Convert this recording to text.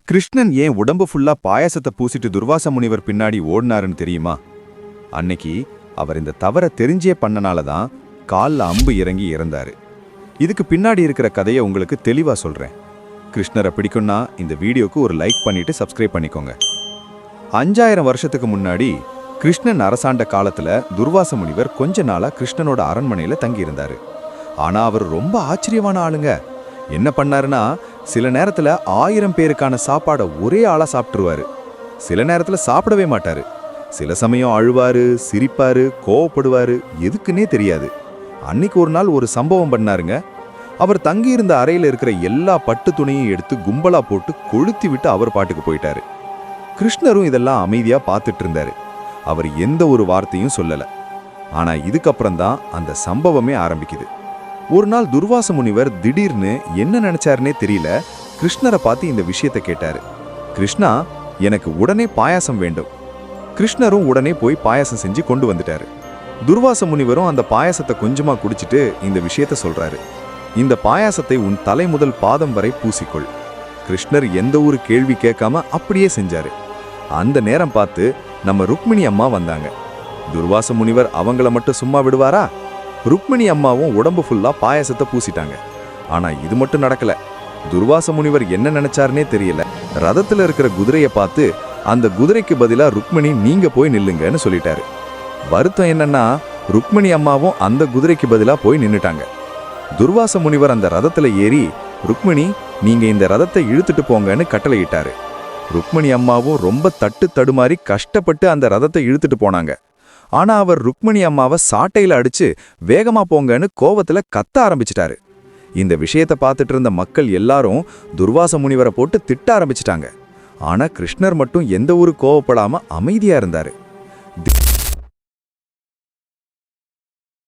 கிருஷ்ணன் ஏன் உடம்பு ஃபுல்லா பாயாசத்தை பூசிட்டு துர்வாச முனிவர் பின்னாடி ஓடினாருன்னு தெரியுமா? அன்னைக்கு அவர் இந்த தவறை தெரிஞ்சே பண்ணனால தான் கால்ல அம்பு இறங்கி இறந்தாரு. இதுக்கு பின்னாடி இருக்கிற கதையை உங்களுக்கு தெளிவா சொல்றேன். கிருஷ்ணரை பிடிக்கும்னா இந்த வீடியோக்கு ஒரு லைக் பண்ணிட்டு சப்ஸ்கிரைப் பண்ணிக்கோங்க. 5000 வருஷத்துக்கு முன்னாடி கிருஷ்ணன் அரசாண்ட காலத்துல துர்வாச முனிவர் கொஞ்ச நாளா கிருஷ்ணனோட அரண்மனையில தங்கி இருந்தாரு. ஆனா அவர் ரொம்ப ஆச்சரியமான ஆளுங்க. என்ன பண்ணாருன்னா, சில நேரத்துல 1000 பேருக்கான சாப்பாடை ஒரே ஆளா சாப்பிட்டுருவாரு. சில நேரத்துல சாப்பிடவே மாட்டாரு. சில சமயம் அழுவாரு, சிரிப்பாரு, கோவப்படுவாரு, எதுக்குன்னே தெரியாது. அன்னைக்கு ஒரு நாள் ஒரு சம்பவம் பண்ணாருங்க. அவர் தங்கியிருந்த அறையில இருக்கிற எல்லா பட்டு துணியும் எடுத்து கும்பலா போட்டு கொளுத்தி விட்டு அவர் பாட்டுக்கு போயிட்டாரு. கிருஷ்ணரும் இதெல்லாம் அமைதியா பார்த்துட்டு இருந்தாரு. அவர் எந்த ஒரு வார்த்தையும் சொல்லல. ஆனா இதுக்கப்புறம் தான் அந்த சம்பவமே ஆரம்பிக்குது. ஒரு நாள் துர்வாச முனிவர் திடீர்னு என்ன நினைச்சாருன்னே தெரியல, கிருஷ்ணரை பார்த்து இந்த விஷயத்தை கேட்டாரு. கிருஷ்ணா, எனக்கு உடனே பாயாசம் வேண்டும். கிருஷ்ணரும் உடனே போய் பாயாசம் செஞ்சு கொண்டு வந்துட்டாரு. துர்வாச முனிவரும் அந்த பாயாசத்தை கொஞ்சமா குடிச்சிட்டு இந்த விஷயத்த சொல்றாரு. இந்த பாயாசத்தை உன் தலை முதல் பாதம் வரை பூசிக்கொள். கிருஷ்ணர் எந்த ஒரு கேள்வி கேட்காம அப்படியே செஞ்சாரு. அந்த நேரம் பார்த்து நம்ம ருக்மிணி அம்மா வந்தாங்க. துர்வாச முனிவர் அவங்கள மட்டும் சும்மா விடுவாரா? ருக்மிணி அம்மாவும் உடம்பு ஃபுல்லா பாயாசத்தை பூசிட்டாங்க. ஆனா இது மட்டும் நடக்கல. துர்வாச முனிவர் என்ன நினைச்சாருன்னே தெரியல. ரதத்துல இருக்கிற குதிரையை பார்த்து அந்த குதிரைக்கு பதிலா ருக்மிணி நீங்க போய் நில்லுங்கன்னு சொல்லிட்டாரு. வருத்தம் என்னன்னா, ருக்மிணி அம்மாவும் அந்த குதிரைக்கு பதிலா போய் நின்னுட்டாங்க. துர்வாச முனிவர் அந்த ரதத்துல ஏறி, ருக்மிணி நீங்க இந்த ரதத்தை இழுத்துட்டு போங்கன்னு கட்டளையிட்டாரு. ருக்மிணி அம்மாவும் ரொம்ப தடுமாறி கஷ்டப்பட்டு அந்த ரதத்தை இழுத்துட்டு போனாங்க. ஆனா அவர் ருக்மிணி அம்மாவை சாட்டையில அடிச்சு வேகமா போங்கன்னு கோவத்துல கத்த ஆரம்பிச்சிட்டாரு. இந்த விஷயத்தை பார்த்துட்டு இருந்த மக்கள் எல்லாரும் துர்வாச முனிவரை போட்டு திட்ட ஆரம்பிச்சிட்டாங்க. ஆனா கிருஷ்ணர் மட்டும் எந்த ஒரு கோவப்படாம அமைதியா இருந்தாரு.